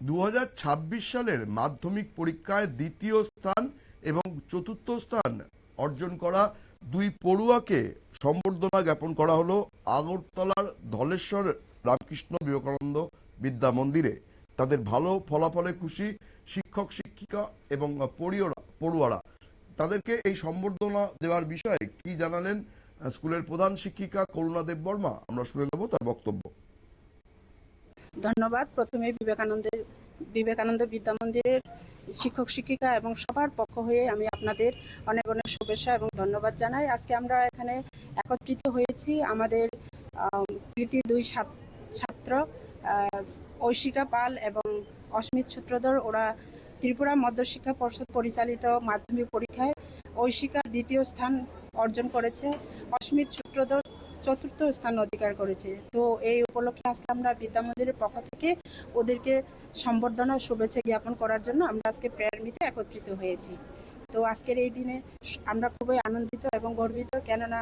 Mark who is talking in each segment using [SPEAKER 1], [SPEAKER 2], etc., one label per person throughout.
[SPEAKER 1] 2026 সালের মাধ্যমিক পরীক্ষায় দ্বিতীয় স্থান এবং চতুর্থ স্থান অর্জন করা দুই পড়ুয়াকে সম্বর্ধনা জ্ঞাপন করা হলো আগরতলার ধলেশ্বর রামকৃষ্ণ বিবেকানন্দ বিদ্যা মন্দিরে। তাদের ভালো ফলাফলে খুশি শিক্ষক শিক্ষিকা এবং পড়ুয়ারা। তাদেরকে এই সম্বর্ধনা দেওয়ার বিষয়ে কি জানালেন স্কুলের প্রধান শিক্ষিকা করুণা দেববর্মা, আমরা শুনে নেব তার বক্তব্য।
[SPEAKER 2] ধন্যবাদ। প্রথমে বিবেকানন্দ বিদ্যা মন্দিরের শিক্ষক শিক্ষিকা এবং সবার পক্ষ হয়ে আমি আপনাদের অনেক অনেক শুভেচ্ছা এবং ধন্যবাদ জানাই। আজকে আমরা এখানে একত্রিত হয়েছি আমাদের কৃতি দুই ছাত্র ঐশিকা পাল এবং অস্মিত সূত্রধর। ওরা ত্রিপুরা মধ্যশিক্ষা পর্ষদ পরিচালিত মাধ্যমিক পরীক্ষায় ঐশিকা দ্বিতীয় স্থান অর্জন করেছে, অস্মিত সূত্রধর চতুর্থ স্থান অধিকার করেছে। তো এই উপলক্ষে আজকে আমরা বিদ্যা মন্দিরের পক্ষ থেকে ওদেরকে সম্বর্ধনা শুভেচ্ছা জ্ঞাপন করার জন্য আমরা আজকে প্রেয়ার মিটে একত্রিত হয়েছি। তো আজকের এই দিনে আমরা খুবই আনন্দিত এবং গর্বিত, কেননা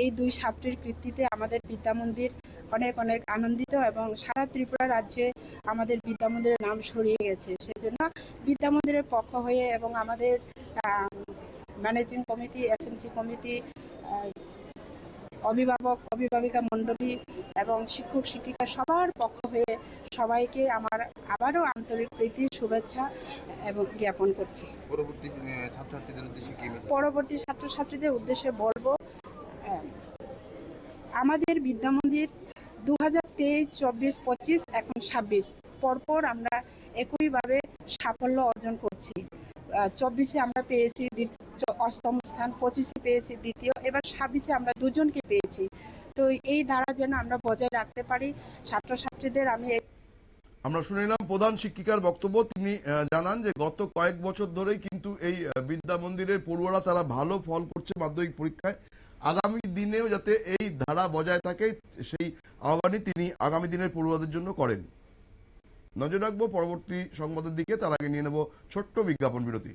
[SPEAKER 2] এই দুই ছাত্রীর কৃতিতে আমাদের বিদ্যা মন্দির অনেক অনেক আনন্দিত এবং সারা ত্রিপুরা রাজ্যে আমাদের বিদ্যা মন্দিরের নাম ছড়িয়ে গেছে। সেজন্য বিদ্যা মন্দিরের পক্ষ হয়ে এবং আমাদের ম্যানেজিং কমিটি, এসএমসি কমিটি, অভিভাবক অভিভাবিকা মণ্ডলী এবং শিক্ষক শিক্ষিকা সবার পক্ষ হয়ে সবাইকে আমার আবারও আন্তরিক প্রীতি শুভেচ্ছা এবং জ্ঞাপন করছি। পরবর্তী ছাত্রছাত্রীদের উদ্দেশ্যে বলবো, আমাদের বিদ্যা মন্দির 2023, 24, 25 এখন 26 পরপর আমরা একইভাবে সাফল্য অর্জন করছি। 24-এ আমরা পেয়েছি অষ্টম স্থান, 25-এ পেয়েছি দ্বিতীয়, এবার 26-এ আমরা দুজনকে পেয়েছি। তো এই ধারা যেন আমরা বজায় রাখতে পারি ছাত্রছাত্রীদের।
[SPEAKER 1] আমরা শুনে নিলাম প্রধান শিক্ষিকার বক্তব্য। তিনি জানান যে গত কয়েক বছর ধরেই কিন্তু এই বিদ্যা মন্দিরের পড়ুয়ারা তারা ভালো ফল করছে মাধ্যমিক পরীক্ষায়। আগামী দিনেও যাতে এই ধারা বজায় থাকে সেই আহ্বানই তিনি আগামী দিনের পড়ুয়াদের জন্য করেন। নজর রাখবো পরবর্তী সংবাদের দিকে, তার আগে নিয়ে নেব ছোট্ট বিজ্ঞাপন বিরতি।